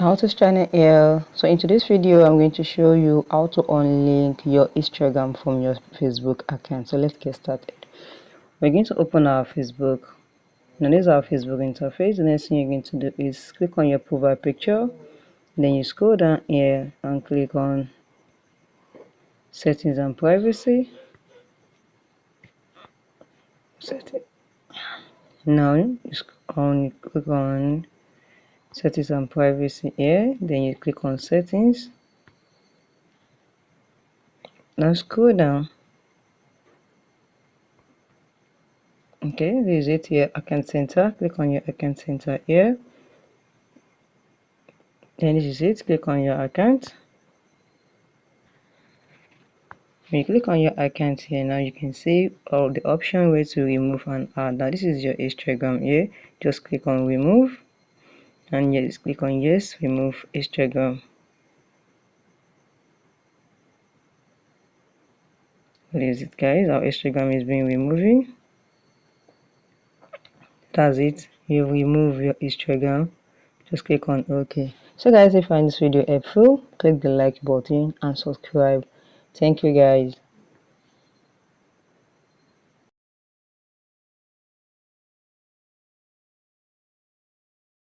How to channel here. So in today's video I'm going to show you how to unlink your Instagram from your Facebook account. So let's get started. We're going to open our Facebook. Now this is our Facebook interface. The next thing you're going to do is click on your profile picture, then you scroll down here and click on settings and privacy. Now you click on settings and privacy here, then you click on settings. Now scroll down. Okay, this is it here, account center. Click on your account center here. Then this is it, click on your account. When you click on your account here, now you can see all the option where to remove and add. Now this is your Instagram here. Just click on remove, and yes, click on yes, remove Instagram. What is it, guys? Our Instagram is being removing. That's it, you remove your Instagram. Just click on OK. So guys, if you find this video helpful, click the like button and subscribe. Thank you guys.